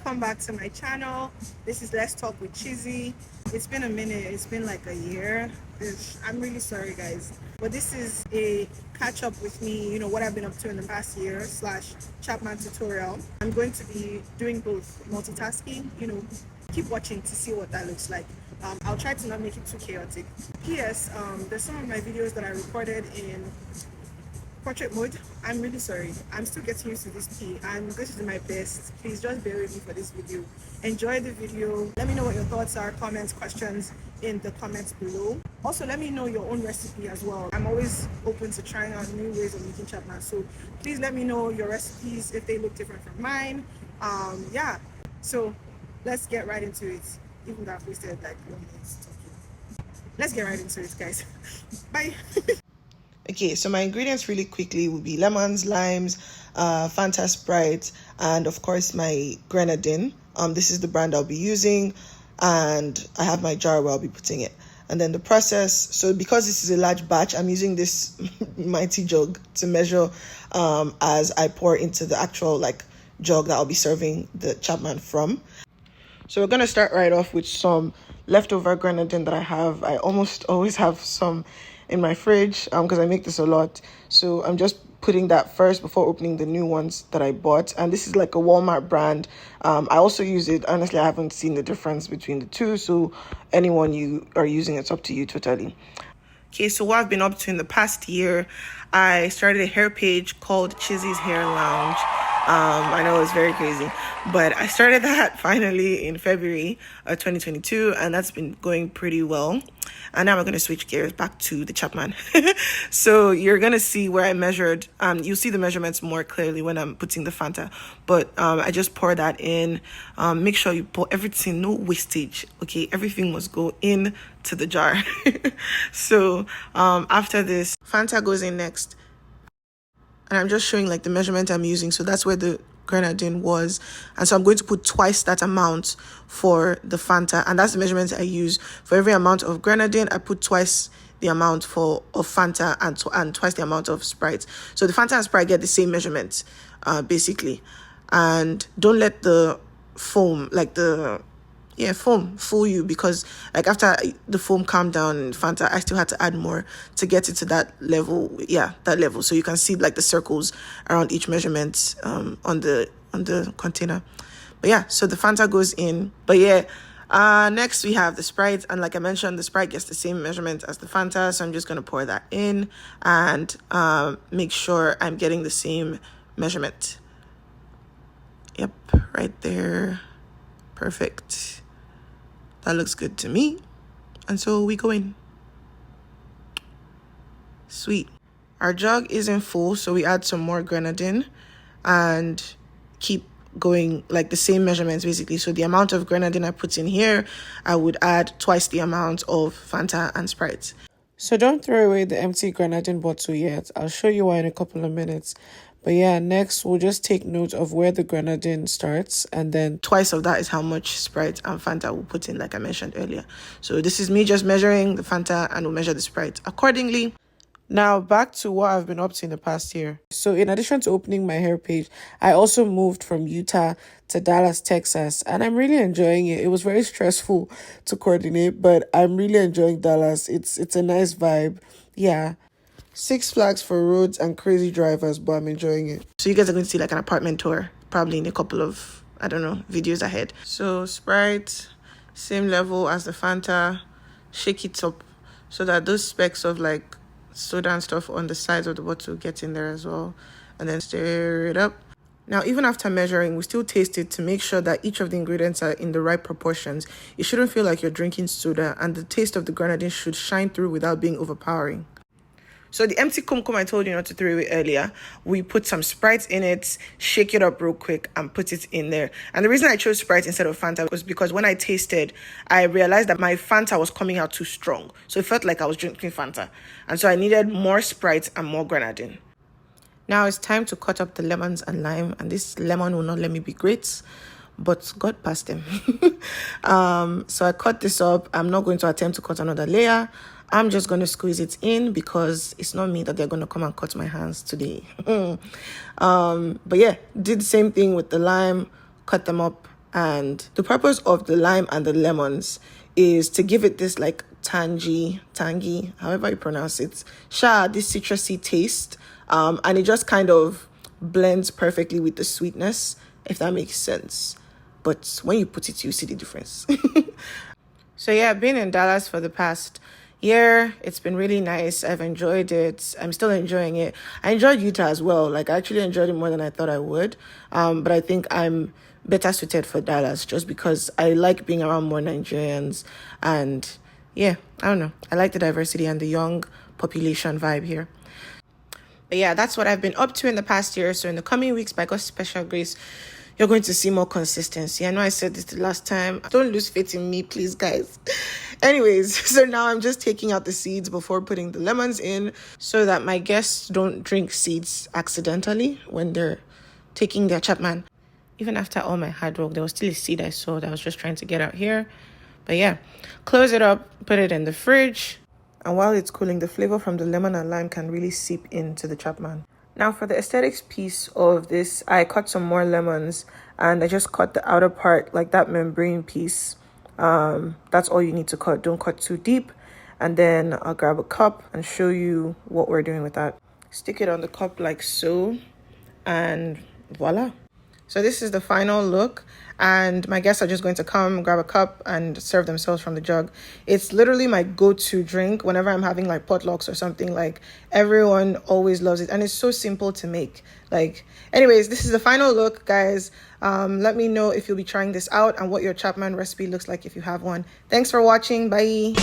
welcome back to my channel. This is Let's Talk with Chizzy. It's been a minute, it's been like a year. I'm really sorry guys, but this is a catch up with me, you know, what I've been up to in the past year / Chapman tutorial. I'm going to be doing both multitasking, you know, keep watching to see what that looks like. I'll try to not make it too chaotic. P.S. There's some of my videos that I recorded in portrait mode. I'm really sorry. I'm still getting used to this key. I'm going to do my best. Please just bear with me for this video. Enjoy the video. Let me know what your thoughts are, comments, questions in the comments below. Also, let me know your own recipe as well. I'm always open to trying out new ways of making Chapman. So please let me know your recipes if they look different from mine. Yeah. So let's get right into it. Even though I've wasted like 1 minute talking. Let's get right into it, guys. Bye. Okay, so my ingredients really quickly will be lemons, limes, Fanta, Sprite, and of course my Grenadine. This is the brand I'll be using, and I have my jar where I'll be putting it. And then the process, so because this is a large batch, I'm using this mighty jug to measure as I pour into the actual jug that I'll be serving the Chapman from. So we're going to start right off with some leftover Grenadine that I have. I almost always have some in my fridge because I make this a lot. So I'm just putting that first before opening the new ones that I bought. And this is like a Walmart brand. I also use it. Honestly, I haven't seen the difference between the two. So anyone you are using, it's up to you totally. Okay, so what I've been up to in the past year, I started a hair page called Chizzy's Hair Lounge. I know it's very crazy, but I started that finally in February of 2022, and that's been going pretty well. And now we're going to switch gears back to the Chapman. So you're going to see where I measured. You'll see the measurements more clearly when I'm putting the Fanta. But I just pour that in. Make sure you pour everything, no wastage. Okay, everything must go in to the jar. So after this, Fanta goes in next. And I'm just showing the measurement I'm using. So that's where the Grenadine was. And so I'm going to put twice that amount for the Fanta. And that's the measurement I use. For every amount of Grenadine, I put twice the amount of Fanta and twice the amount of Sprite. So the Fanta and Sprite get the same measurement, basically. And don't let the foam, foam fool you, because after the foam calmed down in Fanta, I still had to add more to get it to that level. Yeah, that level. So you can see the circles around each measurement on the container. But yeah, so the Fanta goes in. But yeah, next we have the Sprite, and like I mentioned, the Sprite gets the same measurement as the Fanta. So I'm just gonna pour that in and make sure I'm getting the same measurement. Yep, right there. Perfect. That looks good to me. And so we go in. Sweet. Our jug isn't full, so we add some more Grenadine and keep going the same measurements basically. So the amount of Grenadine I put in here, I would add twice the amount of Fanta and Sprite. So don't throw away the empty Grenadine bottle yet. I'll show you why in a couple of minutes. But yeah, next we'll just take note of where the Grenadine starts, and then twice of that is how much Sprite and Fanta will put in, like I mentioned earlier. So this is me just measuring the Fanta, and we'll measure the Sprite accordingly. Now back to what I've been up to in the past year. So in addition to opening my hair page, I also moved from Utah to Dallas, Texas, and I'm really enjoying it. It was very stressful to coordinate, but I'm really enjoying Dallas. It's a nice vibe. Yeah. 6 flags for roads and crazy drivers, but I'm enjoying it. So you guys are going to see an apartment tour probably in a couple of, videos ahead. So Sprite, same level as the Fanta. Shake it up so that those specks of soda and stuff on the sides of the bottle get in there as well. And then stir it up. Now, even after measuring, we still taste it to make sure that each of the ingredients are in the right proportions. You shouldn't feel like you're drinking soda, and the taste of the Grenadine should shine through without being overpowering. So the empty kumkum I told you not to throw away earlier, we put some Sprite in it, shake it up real quick, and put it in there. And the reason I chose Sprite instead of Fanta was because when I tasted, I realized that my Fanta was coming out too strong. So it felt like I was drinking Fanta. And so I needed more Sprite and more Grenadine. Now it's time to cut up the lemons and lime. And this lemon will not let me be great, but God passed them. So I cut this up. I'm not going to attempt to cut another layer. I'm just going to squeeze it in because it's not me that they're going to come and cut my hands today. But yeah, did the same thing with the lime, cut them up And the purpose of the lime and the lemons is to give it this like tangy, however you pronounce it, this citrusy taste. And it just kind of blends perfectly with the sweetness, if that makes sense. But when you put it, you see the difference. So yeah, I've been in Dallas for the past year. It's been really nice. I've enjoyed it. I'm still enjoying it. I enjoyed Utah as well. Like, I actually enjoyed it more than I thought I would. But I think I'm better suited for Dallas just because I like being around more Nigerians. And yeah, I don't know. I like the diversity and the young population vibe here. But yeah, that's what I've been up to in the past year. So in the coming weeks, by God's special grace, you're going to see more consistency. I know I said this the last time. Don't lose faith in me, please, guys. Anyways, so now I'm just taking out the seeds before putting the lemons in so that my guests don't drink seeds accidentally when they're taking their Chapman. Even after all my hard work, there was still a seed I saw that I was just trying to get out here. But yeah, close it up, put it in the fridge. And while it's cooling, the flavor from the lemon and lime can really seep into the Chapman. Now for the aesthetics piece of this, I cut some more lemons and I just cut the outer part, like that membrane piece. That's all you need to cut. Don't cut too deep. And then I'll grab a cup and show you what we're doing with that. Stick it on the cup like so, and voila. So this is the final look, and my guests are just going to come grab a cup and serve themselves from the jug. It's literally my go-to drink whenever I'm having like potlucks or something. Like, everyone always loves it, and it's so simple to make. Like, anyways, this is the final look, guys. Let me know if you'll be trying this out and what your Chapman recipe looks like if you have one. Thanks for watching. Bye.